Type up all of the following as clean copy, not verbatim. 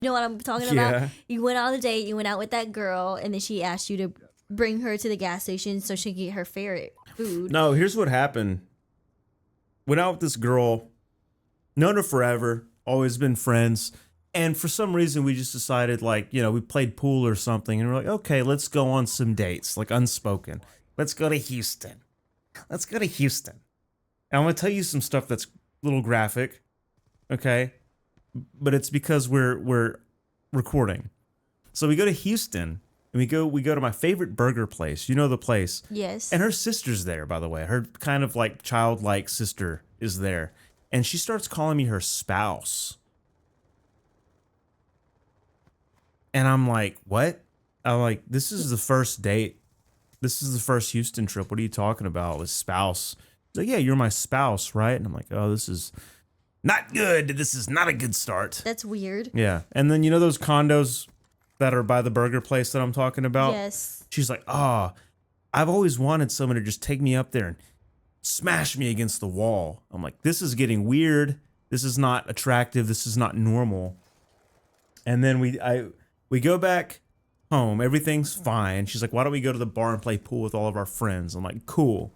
You know what I'm talking about? You went on a date, you went out with that girl, and then she asked you to bring her to the gas station so she could get her favorite food. No, here's what happened. Went out with this girl, known her forever, always been friends. And for some reason, we just decided, like, you know, we played pool or something. And we're like, okay, let's go on some dates, like unspoken. Let's go to Houston. Let's go to Houston. And I'm going to tell you some stuff that's a little graphic, okay? But it's because we're recording. So we go to Houston, and we go to my favorite burger place. You know the place. Yes. And her sister's there, by the way. Her kind of like childlike sister is there. And she starts calling me her spouse. And I'm like, what? I'm like, this is the first date. This is the first Houston trip. What are you talking about with spouse? She's like, yeah, you're my spouse, right? And I'm like, oh, this is not good. This is not a good start. That's weird. Yeah. And then, you know those condos that are by the burger place that I'm talking about? Yes. She's like, oh, I've always wanted someone to just take me up there and smash me against the wall. I'm like, this is getting weird. This is not attractive. This is not normal. And then we go back home. Everything's fine. She's like, why don't we go to the bar and play pool with all of our friends? I'm like, cool.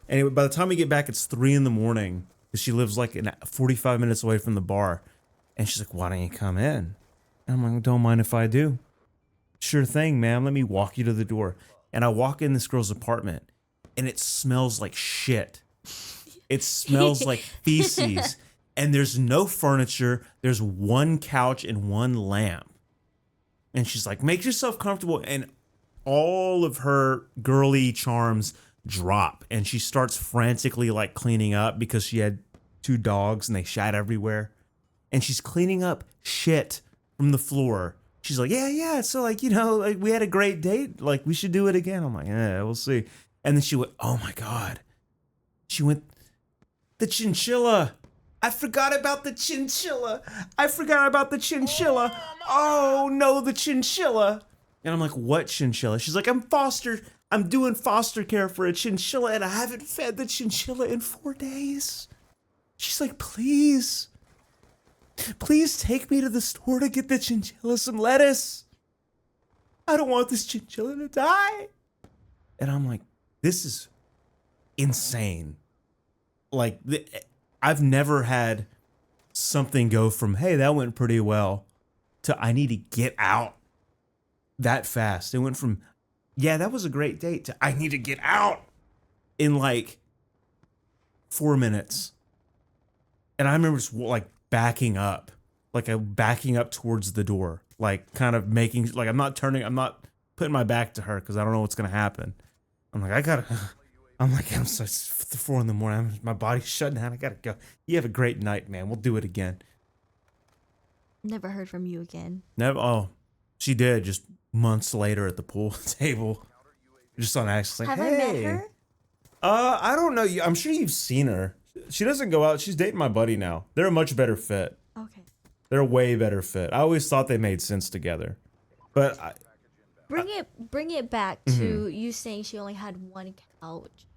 And by the time we get back, it's 3 a.m. because she lives like 45 minutes away from the bar. And she's like, why don't you come in? And I'm like, don't mind if I do. Sure thing, ma'am. Let me walk you to the door. And I walk in this girl's apartment, and it smells like shit. It smells like feces. And there's no furniture. There's one couch and one lamp. And she's like, make yourself comfortable. And all of her girly charms drop. And she starts frantically like cleaning up because she had 2 dogs and they shat everywhere. And she's cleaning up shit from the floor. She's like, yeah. So like, you know, like we had a great date. Like we should do it again. I'm like, yeah, we'll see. And then she went, oh my God. She went, the chinchilla. I forgot about the chinchilla. Oh no, the chinchilla. And I'm like, what chinchilla? She's like, I'm doing foster care for a chinchilla and I haven't fed the chinchilla in 4 days. She's like, please take me to the store to get the chinchilla some lettuce. I don't want this chinchilla to die. And I'm like, this is insane. Like, I've never had something go from, hey, that went pretty well, to I need to get out that fast. It went from, yeah, that was a great date, to I need to get out in like 4 minutes. And I remember just like backing up towards the door, like kind of making, like I'm not putting my back to her because I don't know what's going to happen. I'm like, I'm so, it's 4 a.m. My body's shutting down. I gotta go. You have a great night, man. We'll do it again. Never heard from you again. Never. Oh, she did just months later at the pool table, just on accident. Have Like, I met hey. her? I don't know. I'm sure you've seen her. She doesn't go out. She's dating my buddy now. They're a much better fit. Okay. They're a way better fit. I always thought they made sense together, but Bring it back to you saying she only had one couch.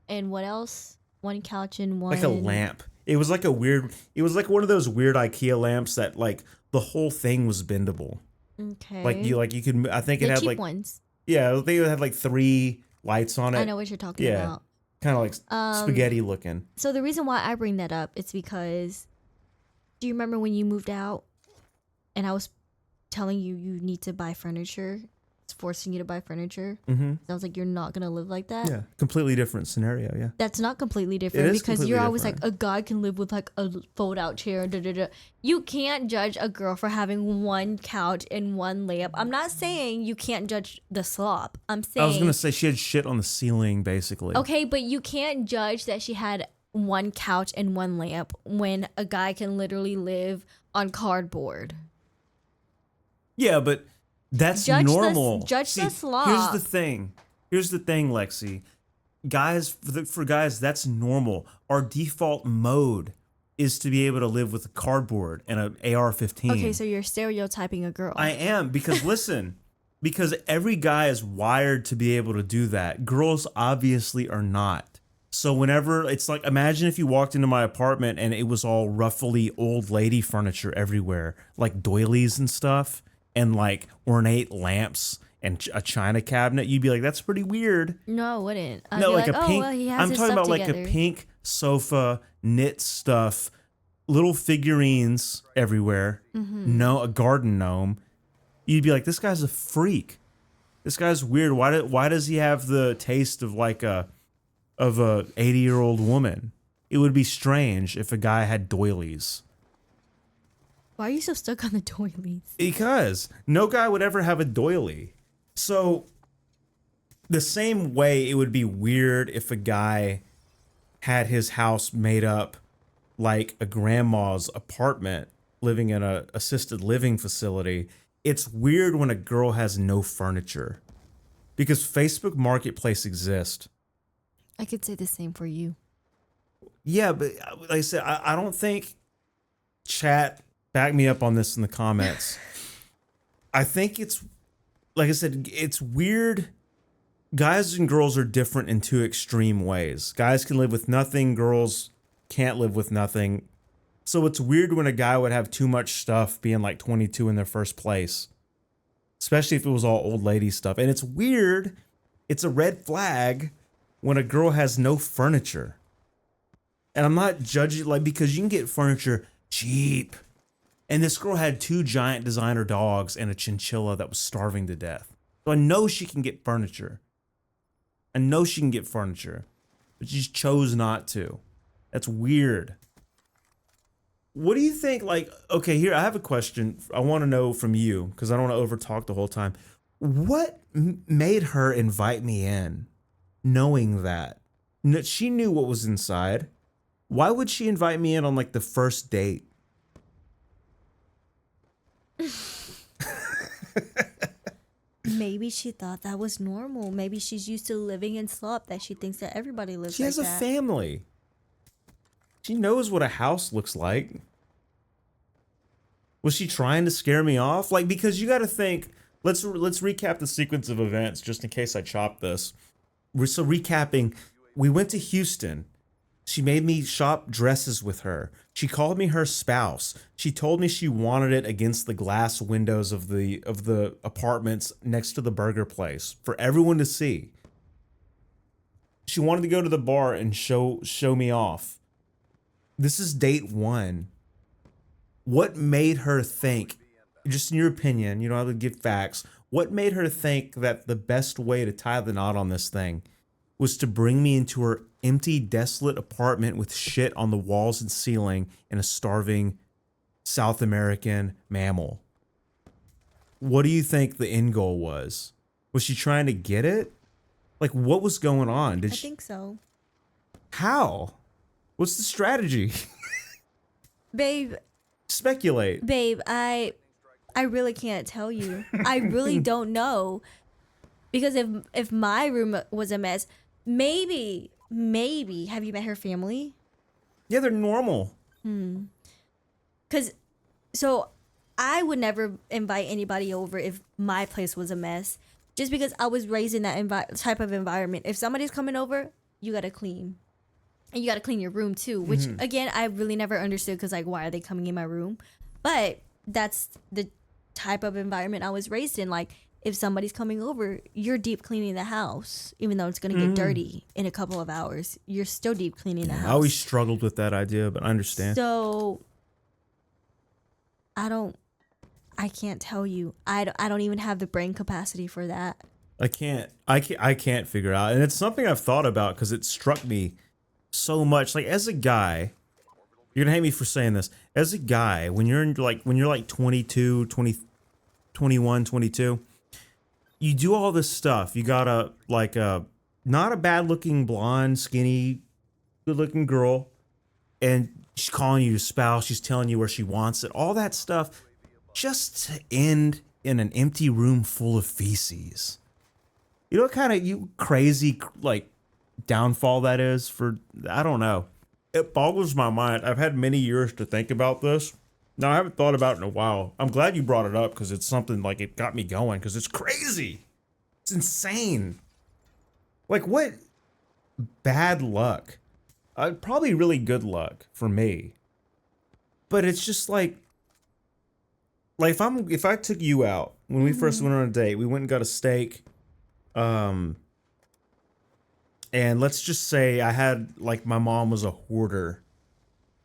And what else? One couch and one... like a lamp. It was like one of those weird IKEA lamps that like the whole thing was bendable. Okay. Like you could, I think it the had cheap like, ones. yeah, I think it had like 3 lights on it. I know what you're talking Yeah. about. Kind of like spaghetti looking. So the reason why I bring that up is because, do you remember when you moved out and I was telling you need to buy furniture? It's forcing you to buy furniture. Mm-hmm. Sounds like you're not going to live like that. Yeah, completely different scenario, yeah. That's not completely different is because completely you're always different. like, a guy can live with like a fold out chair. Da, da, da. You can't judge a girl for having one couch and one layup. I'm not saying you can't judge the slop. I'm saying... I was going to say she had shit on the ceiling, basically. Okay, but you can't judge that she had one couch and one lamp when a guy can literally live on cardboard. Yeah, but that's Judge normal. the slop. Here's the thing, Lexi. Guys, for guys, that's normal. Our default mode is to be able to live with a cardboard and an AR-15. Okay, so you're stereotyping a girl. I am, because listen, because every guy is wired to be able to do that. Girls obviously are not. So whenever it's like, imagine if you walked into my apartment and it was all ruffly old lady furniture everywhere, like doilies and stuff, and like ornate lamps and a china cabinet. You'd be like, that's pretty weird. No, I wouldn't. I'd No, be like like, a oh, pink. well, he has I'm his talking stuff about like together. a pink sofa, knit stuff, little figurines everywhere. No, a garden gnome. You'd be like, this guy's a freak. This guy's weird. Why does he have the taste of like a 80-year-old woman? It would be strange if a guy had doilies. Why are you so stuck on the doilies? Because no guy would ever have a doily. So the same way it would be weird if a guy had his house made up like a grandma's apartment living in a assisted living facility. It's weird when a girl has no furniture because Facebook Marketplace exists. I could say the same for you. Yeah, but like I said, I don't think chat, back me up on this in the comments. I think it's, like I said, it's weird. Guys and girls are different in two extreme ways. Guys can live with nothing, girls can't live with nothing. So it's weird when a guy would have too much stuff being like 22 in their first place, especially if it was all old lady stuff. And it's weird, it's a red flag when a girl has no furniture. And I'm not judging, like, because you can get furniture cheap. And this girl had 2 giant designer dogs and a chinchilla that was starving to death. So I know she can get furniture. I know she can get furniture, but she just chose not to. That's weird. What do you think? Like, okay, here, I have a question. I want to know from you, because I don't want to overtalk the whole time. What made her invite me in, knowing that? She knew what was inside. Why would she invite me in on, like, the first date? Maybe she thought that was normal. Maybe she's used to living in slop that she thinks that everybody lives She like has a that. family. She knows what a house looks like. Was she trying to scare me off? Like, because you got to think, let's recap the sequence of events just in case I chop this. So recapping, we went to Houston. She made me shop dresses with her. She called me her spouse. She told me she wanted it against the glass windows of the apartments next to the burger place for everyone to see. She wanted to go to the bar and show me off. This is date 1. What made her think, just in your opinion, you don't have to give facts, what made her think that the best way to tie the knot on this thing was to bring me into her empty, desolate apartment with shit on the walls and ceiling and a starving South American mammal? What do you think the end goal was? Was she trying to get it? Like, what was going on? I think so. How? What's the strategy? Babe, Speculate. I really can't tell you. I really don't know. Because if my room was a mess, maybe have you met her family? Yeah, they're normal. Cuz so I would never invite anybody over if my place was a mess, just because I was raised in that type of environment. If somebody's coming over, you got to clean. And you got to clean your room too, which again, I really never understood, because like, why are they coming in my room? But that's the type of environment I was raised in. Like, if somebody's coming over, you're deep cleaning the house, even though it's going to get dirty in a couple of hours. You're still deep cleaning the house. I always struggled with that idea, but I understand. So I can't tell you. I don't even have the brain capacity for that. I can't figure out. And it's something I've thought about because it struck me so much. Like, as a guy, you're gonna hate me for saying this. As a guy, when you're like 22, 20, 21, 22, you do all this stuff. You got not a bad looking blonde, skinny, good looking girl, and she's calling you your spouse. She's telling you where she wants it. All that stuff just to end in an empty room full of feces. You know what kind of crazy like downfall that is for, I don't know. It boggles my mind. I've had many years to think about this. Now, I haven't thought about it in a while. I'm glad you brought it up because it's something like it got me going because it's crazy. It's insane. Like, what? bad luck. Probably really good luck for me. But it's just like if I took you out when we first went on a date, we went and got a steak. And let's just say I had like my mom was a hoarder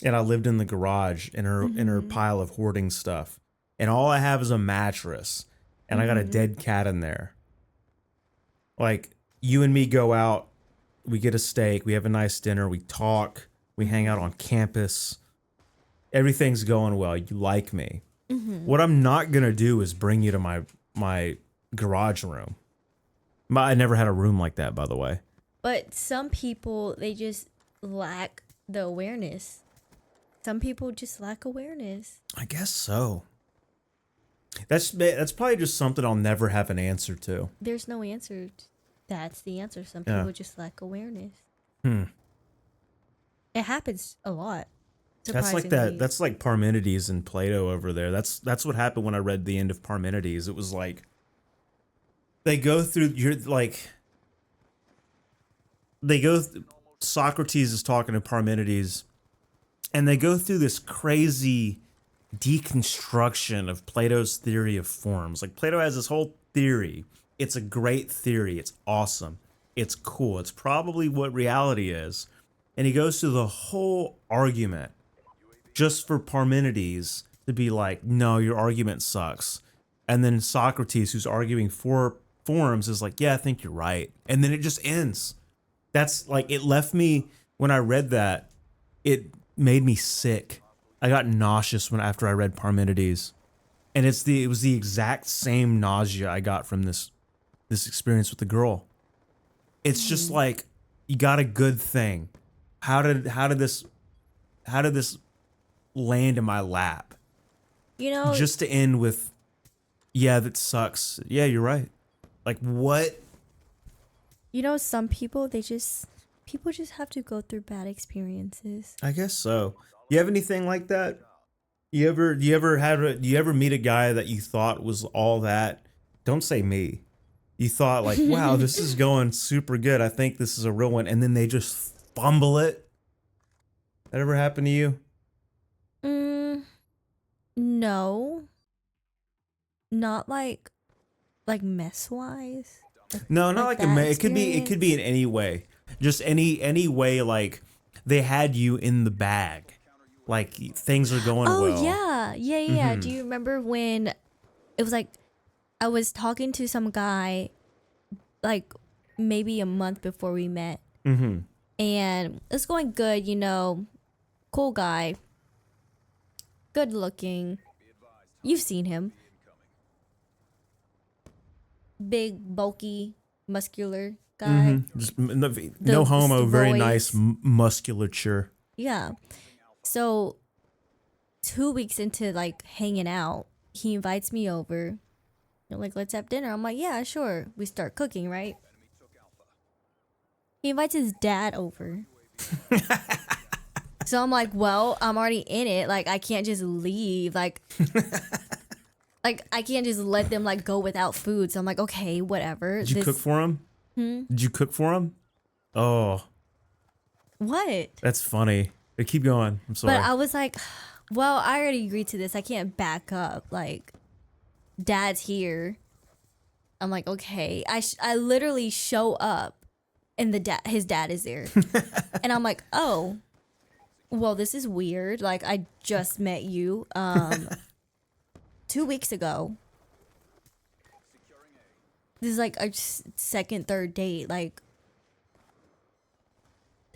and I lived in the garage in her pile of hoarding stuff. And all I have is a mattress and I got a dead cat in there. Like you and me go out, we get a steak, we have a nice dinner, we talk, we hang out on campus. Everything's going well. You like me. What I'm not going to do is bring you to my garage room. I never had a room like that, by the way. But some people, they just lack the awareness. Some people just lack awareness. I guess so. That's probably just something I'll never have an answer to. There's no answer. That's the answer. Some people just lack awareness. Hmm. It happens a lot. That's like that. That's like Parmenides and Plato over there. That's what happened when I read the end of Parmenides. It was like they go through. Socrates is talking to Parmenides, and they go through this crazy deconstruction of Plato's theory of forms. Like Plato has this whole theory. It's a great theory. It's awesome. It's cool. It's probably what reality is. And he goes through the whole argument just for Parmenides to be like, no, your argument sucks. And then Socrates, who's arguing for forms, is like, yeah, I think you're right. And then it just ends. That's like, it left me, when I read that, it made me sick. I got nauseous after I read Parmenides. And it was the exact same nausea I got from this experience with the girl. It's just like, you got a good thing. How did this land in my lap? You know, just to end with, yeah, that sucks. Yeah, you're right. Like what? You know, some people people just have to go through bad experiences. I guess so. You have anything like that? You ever meet a guy that you thought was all that? Don't say me. You thought like, wow, this is going super good. I think this is a real one, and then they just fumble it. That ever happened to you? No. Not like mess wise. No, not like a it could be in any way. Just any way, like they had you in the bag. Like things are going well. Oh yeah. Do you remember when it was like I was talking to some guy like maybe a month before we met. And it's going good, you know, cool guy, good looking. You've seen him. Big, bulky, muscular guy. Just no homo, very nice musculature. Yeah. So 2 weeks into like hanging out, he invites me over. Like, let's have dinner. I'm like, yeah, sure. We start cooking, right? He invites his dad over. So I'm like, well, I'm already in it. Like, I can't just leave. Like, I can't just let them like go without food. So I'm like, okay, whatever. Did you cook for him? Did you cook for him? Oh. What? That's funny. Hey, keep going. I'm sorry. But I was like, well, I already agreed to this. I can't back up. Like, dad's here. I'm like, okay. I literally show up and his dad is there. And I'm like, oh, well, this is weird. Like, I just met you 2 weeks ago. This is like a second, third date. Like,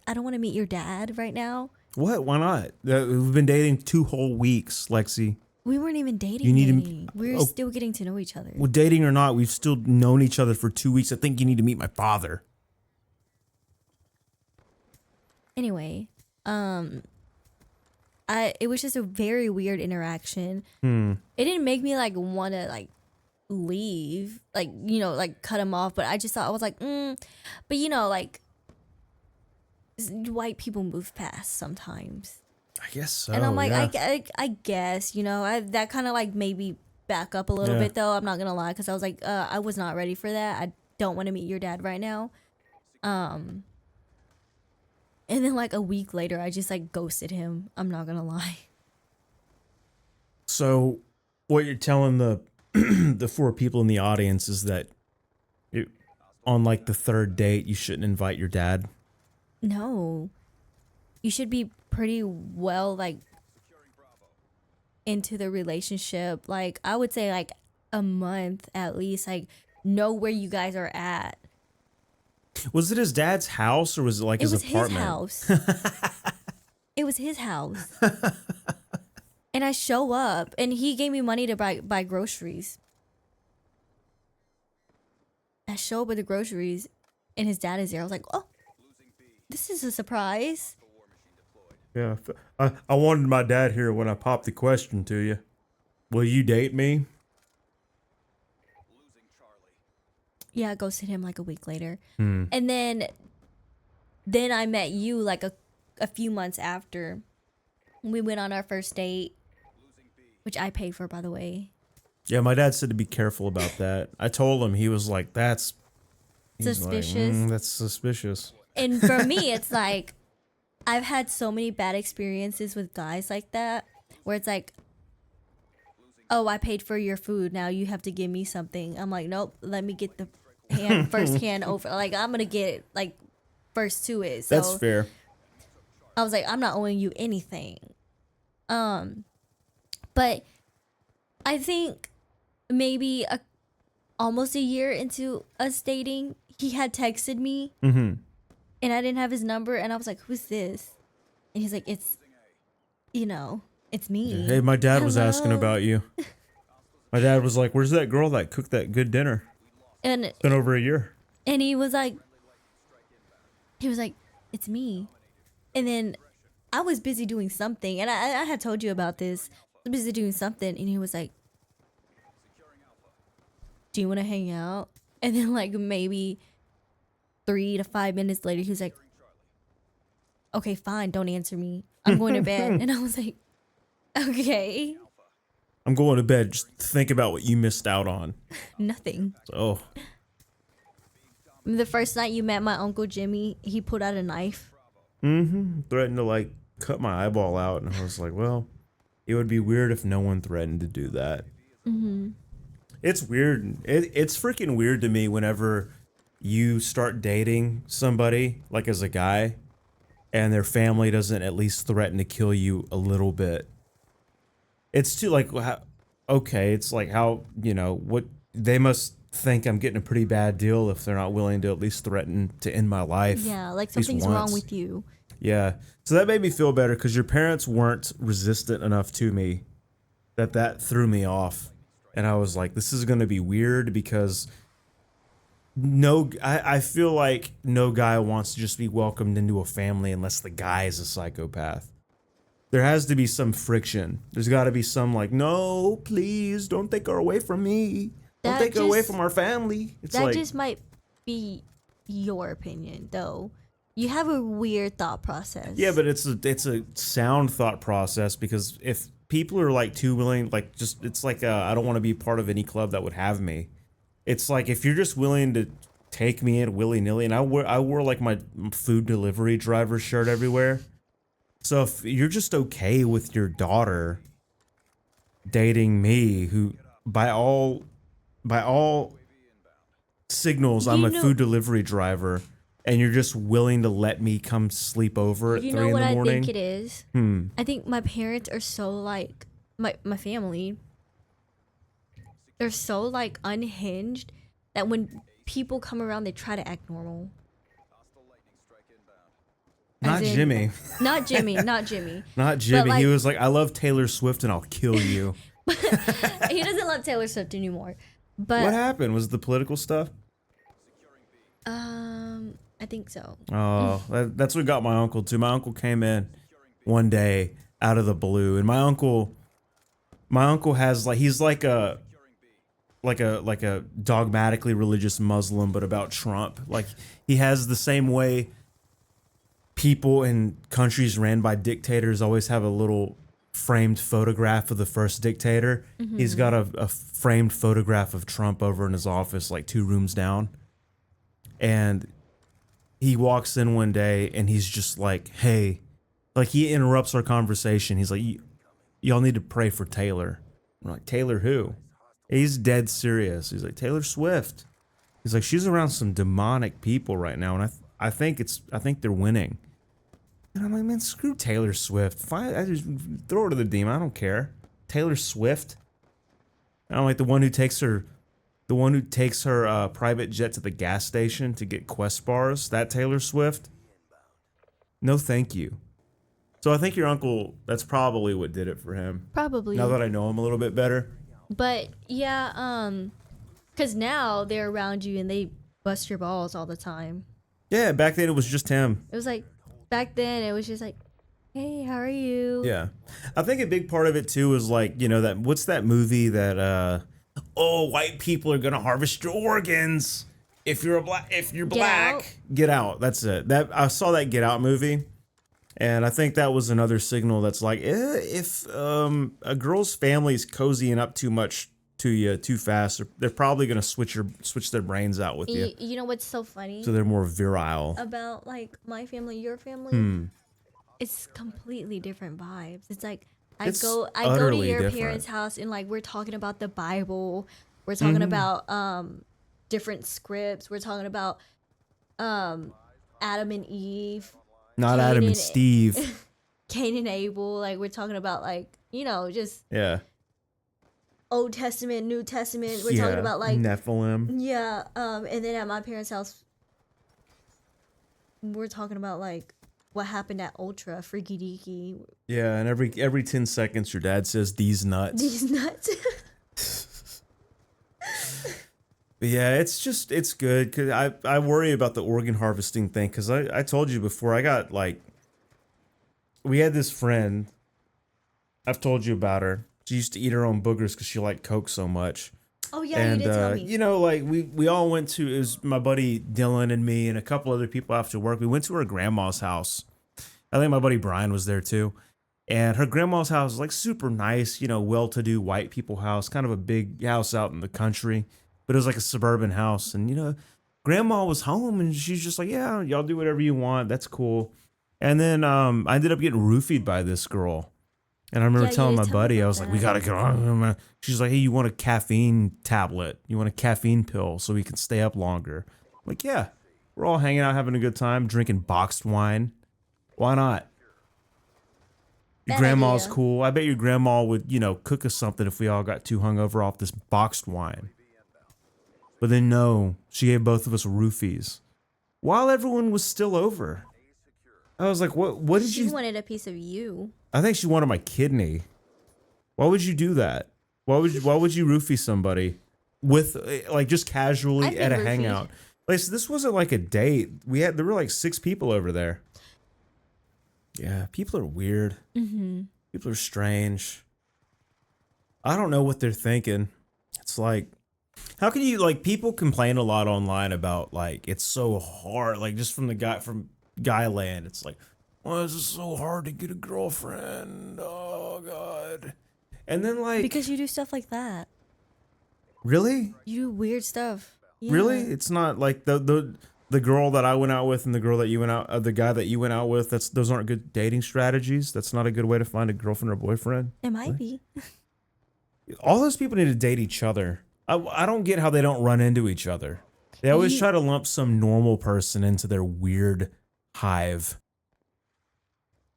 I don't want to meet your dad right now. What? Why not? We've been dating 2 whole weeks, Lexi. We weren't even dating. We were still getting to know each other. Well, dating or not, we've still known each other for 2 weeks. I think you need to meet my father. Anyway, it was just a very weird interaction. It didn't make me like want to like leave, like, you know, like cut him off. But I just thought, I was like, but you know, like white people move past sometimes. I guess so. And I'm like, yeah. I guess, you know, that kind of like made me back up a little bit though. I'm not gonna lie, because I was like, I was not ready for that. I don't want to meet your dad right now. And then like a week later, I just like ghosted him. I'm not gonna lie. So, what you're telling the the 4 people in the audience is that on like the 3rd date, you shouldn't invite your dad. No, you should be pretty well like into the relationship. Like I would say like a month at least. Like know where you guys are at. Was it his dad's house or was it like It his was apartment? his house. It was his house. And I show up and he gave me money to buy groceries. I show up with the groceries and his dad is there. I was like, oh, this is a surprise. Yeah, I wanted my dad here when I popped the question to you. Will you date me? Yeah, I ghosted him like a week later. And then I met you like a few months after. We went on our first date, which I paid for, by the way. Yeah, my dad said to be careful about that. I told him, he was like, he's Suspicious. Like, that's suspicious. And for me, it's like, I've had so many bad experiences with guys like that, where it's like, oh, I paid for your food, now you have to give me something. I'm like, nope, let me get the first hand over. Like, I'm gonna get like first to it. So That's fair. I was like, I'm not owing you anything. But I think maybe almost a year into us dating, he had texted me, and I didn't have his number, and I was like, who's this? And he's like, it's me. Hey, my dad was asking Hello. about you. My dad was like, where's that girl that cooked that good dinner? And It's been over a year. he was like, it's me. And then I was busy doing something, and I had told you about this. I was busy doing something, and he was like, do you want to hang out? And then like maybe 3 to 5 minutes later, he was like, okay, fine, don't answer me. I'm going to bed. And I was like, okay. I'm going to bed. Just think about what you missed out on. Nothing. So, The first night you met my Uncle Jimmy, he pulled out a knife. threatened to like cut my eyeball out. And I was like, well, it would be weird if no one threatened to do that. It's weird. It's freaking weird to me whenever you start dating somebody, like as a guy, and their family doesn't at least threaten to kill you a little bit. It's too like, okay, it's like how, what they must think I'm getting a pretty bad deal if they're not willing to at least threaten to end my life. Yeah, like at least something's wrong once. with you. Yeah. So that made me feel better because your parents weren't resistant enough to me that threw me off. And I was like, this is going to be weird because I feel like no guy wants to just be welcomed into a family unless the guy is a psychopath. There has to be some friction. There's got to be some like, no, please don't take her away from me. Don't That take her away just- from our family. It's That like, just might be your opinion, though. You have a weird thought process. yeah, but it's a sound thought process because if people are like too willing, like just it's like I don't want to be part of any club that would have me. It's like if you're just willing to take me in willy nilly, and I wore like my food delivery driver shirt everywhere. So if you're just okay with your daughter dating me, who by all signals I'm You a know- food delivery driver, and you're just willing to let me come sleep over at You 3 know in what the I morning. think it is? I think my parents are so like my family. They're so like unhinged that when people come around, they try to act normal. Not As in- Jimmy. Not Jimmy. Not Jimmy. Not Jimmy. like- He was like, I love Taylor Swift and I'll kill you. He doesn't love Taylor Swift anymore. But What happened? Was it the political stuff? I think so. Oh, that's what got my uncle too. My uncle came in one day out of the blue, and my uncle has like he's like a dogmatically religious Muslim, but about Trump. Like he has the same way people in countries ran by dictators always have a little framed photograph of the first dictator. He's got a framed photograph of Trump over in his office, like 2 rooms down. And he walks in one day and he's just like, hey, like he interrupts our conversation. He's like, y'all need to pray for Taylor. We're like, Taylor who? He's dead serious. He's like, Taylor Swift. He's like, she's around some demonic people right now, and I think they're winning. And I'm like, man, screw Taylor Swift. Fine, I just throw her to the demon. I don't care. Taylor Swift. And I'm like the one who takes her private jet to the gas station to get Quest bars. That Taylor Swift. No, thank you. So I think your uncle, that's probably what did it for him. Probably. Now that I know him a little bit better. But yeah, because now they're around you and they bust your balls all the time. Yeah, back then it was just him. It was like, back then it was just like, hey, how are you? Yeah. I think a big part of it too is like, you know, that what's that movie that white people are gonna harvest your organs if you're black. Get Out. That's it. That I saw that Get Out movie. And I think that was another signal that's like, if a girl's family is cozying up too much to you too fast, they're probably gonna switch their brains out with you. You know what's so funny? So they're more virile. About like my family, your family? It's completely different vibes. It's like I go to your parents' house and like we're talking about the Bible. We're talking about different scripts. We're talking about Adam and Eve. Not Cain Adam and Steve. Cain and Abel. Like we're talking about like, you know, just Yeah. Old Testament, New Testament. We're talking about like Nephilim. Yeah. And then at my parents' house we're talking about like what happened at Ultra, Freaky Deaky. Yeah, and every 10 seconds your dad says these nuts. These nuts. But yeah, it's good because I worry about the organ harvesting thing because I told you before we had this friend. I've told you about her. She used to eat her own boogers because she liked Coke so much. Oh yeah, And you did tell me. you know, like we all went to, it was my buddy Dylan and me and a couple other people after work. We went to her grandma's house. I think my buddy Brian was there too. And her grandma's house is like super nice, you know, well-to-do white people house, kind of a big house out in the country. But it was like a suburban house. And, you know, grandma was home and she's just like, yeah, y'all do whatever you want. That's cool. And then I ended up getting roofied by this girl. And I remember telling my buddy, I was like, we got to get on. She's like, hey, you want a caffeine tablet? You want a caffeine pill so we can stay up longer? I'm like, yeah. We're all hanging out, having a good time, drinking boxed wine. Why not? Your grandma's cool. I bet your grandma would, you know, cook us something if we all got too hungover off this boxed wine. But then no, she gave both of us roofies while everyone was still over. I was like, what did you? She wanted a piece of you. I think she wanted my kidney. Why would you do that? Why would you roofie somebody with like just casually at a hangout? Like, so this wasn't like a date. There were like 6 people over there. Yeah, people are weird. People are strange. I don't know what they're thinking. It's like, how can you, like, people complain a lot online about like it's so hard, like just from guy land. It's like, why is it so hard to get a girlfriend? Oh God. And then like, Because you do stuff like that. Really? You do weird stuff. Yeah. Really? It's not like the girl that I went out with and the girl that you went out, the guy that you went out with. Those aren't good dating strategies. That's not a good way to find a girlfriend or boyfriend. It might be. All those people need to date each other. I don't get how they don't run into each other. They always try to lump some normal person into their weird hive.